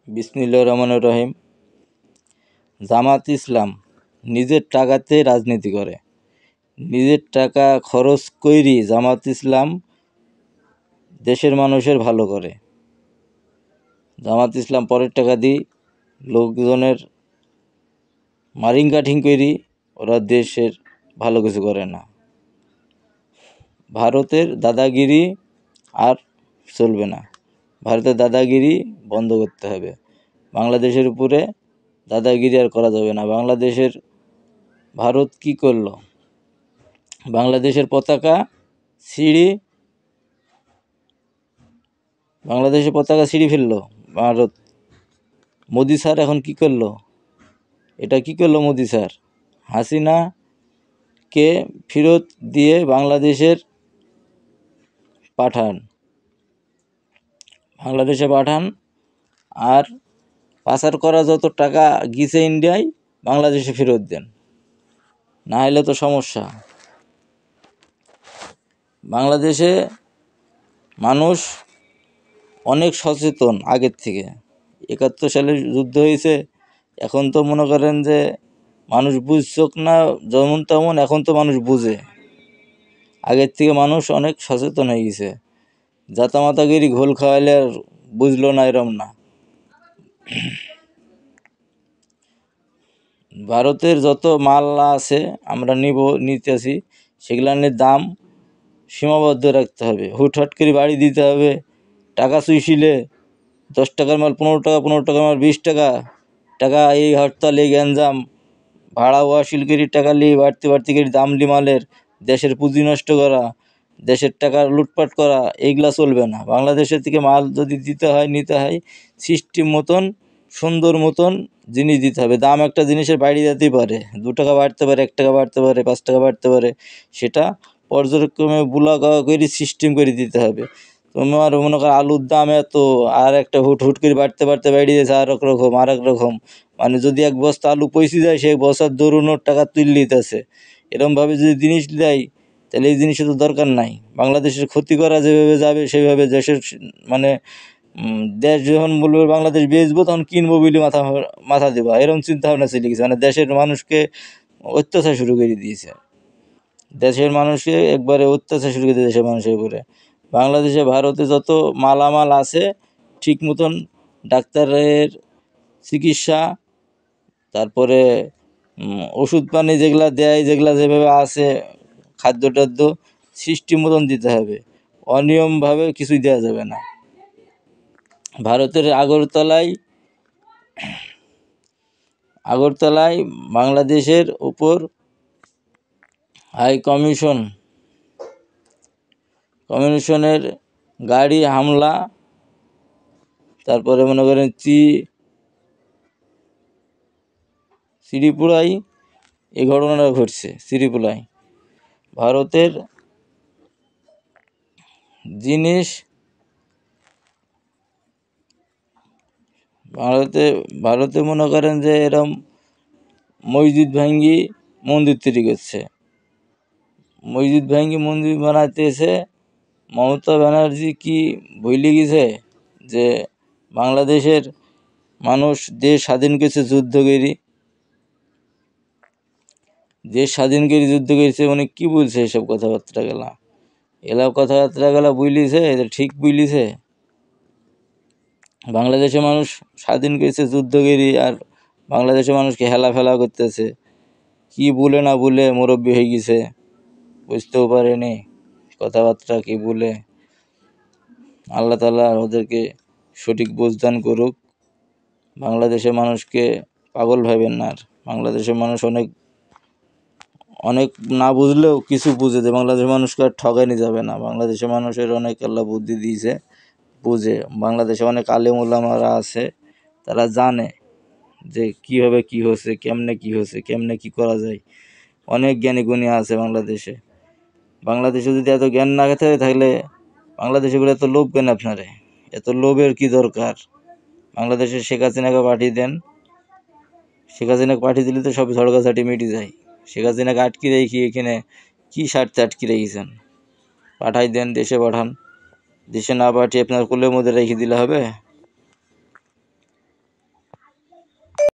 বিসমিল্লাহির রহমানির রহিম। জামাত ইসলাম নিজের টাকাতে রাজনীতি করে, নিজের টাকা খরচ কইরি জামাত ইসলাম দেশের মানুষের ভালো করে। জামাত ইসলাম পরের টাকা দিয়ে লোকজনের মারিং কাঠিং কইরি ওরা দেশের ভালো কিছু করে না। ভারতের দাদাগিরি আর চলবে না, ভারতের দাদাগিরি বন্ধ করতে হবে। বাংলাদেশের উপরে দাদাগিরি আর করা যাবে না। ভারত কি করলো? বাংলাদেশের পতাকা ছিঁড়ে ফেললো ভারত। মোদি স্যার এখন কি করলো? এটা কি করলো মোদি স্যার? হাসিনাকে ফেরত দিয়ে বাংলাদেশে পাঠান আর পাচার করা যত টাকা গিয়েছে ইন্ডিয়ায় বাংলাদেশে ফেরত দেন, না হলে তো সমস্যা। বাংলাদেশে মানুষ অনেক সচেতন আগের থেকে। 71 সালে যুদ্ধ হয়েছে, এখন তো মনে করেন যে মানুষ বুঝছক না যেমন তেমন, এখন তো মানুষ বুঝে। আগের থেকে মানুষ অনেক সচেতন হয়ে গেছে। জাতামাতাগিরি ঘোল খাওয়াইলে আর বুঝলো না এরম না। ভারতের যত মাল আছে আমরা নিতেছি, সেগুলার দাম সীমাবদ্ধ রাখতে হবে। হুটহাট করে বাড়ি দিতে হবে। টাকা চুইছিলে 10 টাকার মাল 15 টাকা, 15 টাকার মাল 20 টাকা। এই হরতাল, এই গ্যাঞ্জাম, ভাড়া ওয়াসিল করে টাকা নিয়ে বাড়তি করে দাম লি মালের, দেশের পুঁজি নষ্ট করা, দেশের টাকা লুটপাট করা, এইগুলা চলবে না। বাংলাদেশের থেকে মাল যদি দিতে হয়, নিতে হয়, সিস্টেম মতন সুন্দর মতন জিনিস দিতে হবে। দাম একটা জিনিসের বাইরে যেতেই পারে, 2 টাকা বাড়তে পারে, 1 টাকা বাড়তে পারে, 5 টাকা বাড়তে পারে, সেটা পর্যায়ক্রমে বুলা করে সিস্টেম করে দিতে হবে। তোমার মনে করো আলুর দাম এত, আর একটা হুট করে বাড়তে বাইরে যাচ্ছে আর এক রকম। মানে যদি এক বস্তা আলু পয়সে যায়, সেই বস্তার দরুনোর টাকা তুলে নিতেছে। এরকমভাবে যদি জিনিস দেয় তাহলে এই জিনিসের তো দরকার নাই। বাংলাদেশের ক্ষতি করা যেভাবে যাবে সেইভাবে দেশের মানে দেশ যখন বলবে বাংলাদেশ বেচবো, তখন কিনবো বলে মাথা দেবা, এরকম চিন্তা ভাবনা চলে গেছে। মানে দেশের মানুষকে অত্যাচার শুরু করে দিয়েছে, দেশের মানুষকে একবারে অত্যাচার শুরু করে দিয়েছে দেশের মানুষের উপরে। বাংলাদেশে ভারতে যত মালামাল আছে ঠিক মতন ডাক্তারের চিকিৎসা, তারপরে ওষুধ পানি যেগুলা দেয়, যেগুলা যেভাবে আছে খাদ্য টাদ্য সিস্টেম মতন দিতে হবে। অনিয়মভাবে কিছুই দেওয়া যাবে না। ভারতের আগরতলায় বাংলাদেশের উপর হাই কমিশনের গাড়ি হামলা, তারপরে মনে করেন শ্রীপুরায় এই ঘটনাটা ঘটছে। শ্রীপুরায় ভারতের জিনিস, ভারতে মনে করেন যে এরম মসজিদ ভাঙ্গি মন্দির তৈরি করছে, মসজিদ ভাঙ্গি মন্দির বানাইতেছে। মমতা ব্যানার্জি কি ভুলে গেছে যে বাংলাদেশের মানুষ দেশ স্বাধীন করেছে যুদ্ধ করেছে? উনি কি বলছে এসব কথাবার্তা গেলা বুঝলিছে, ঠিক বুঝলিছে? বাংলাদেশের মানুষ স্বাধীন করেছে যুদ্ধ করি, আর বাংলাদেশের মানুষকে হেলা করতেছে। কি বলে না বলে মুরব্বী হয়ে গেছে, বুঝতেও পারেনি কথাবার্তা কি বলে। আল্লাহ তাআলা ওদেরকে সঠিক বুঝদান করুক। বাংলাদেশের মানুষকে পাগল ভাবেন না। আর বাংলাদেশের মানুষ অনেক না বুঝলেও কিছু বুঝে যে বাংলাদেশের মানুষকে আর ঠকানি যাবে না। বাংলাদেশের মানুষের অনেক আল্লাহ বুদ্ধি দিয়েছে, বুঝে। বাংলাদেশে অনেক আলেম ওলামারা আছে, তারা জানে যে কীভাবে কী হচ্ছে, কেমনে কি করা যায়। অনেক জ্ঞানী গুণী আছে বাংলাদেশে যদি এত জ্ঞান না থাকে তাহলে বাংলাদেশে বলে এত লোভ কেন আপনারে? এত লোভের কি দরকার? বাংলাদেশে শেখ হাসিনাকে পাঠিয়ে দেন, শেখ হাসিনাকে পাঠিয়ে দিলে তো সব ঝড়গাঝাটি মিটে যায়। শেখ হাসিনাকে আটকে রেখে এখানে কী স্বার্থে আটকে রেখেছেন? পাঠাই দেন, দেশে পাঠান। দেশে না পাঠিয়ে আপনার কোলের মধ্যে রেখে দিলে হবে?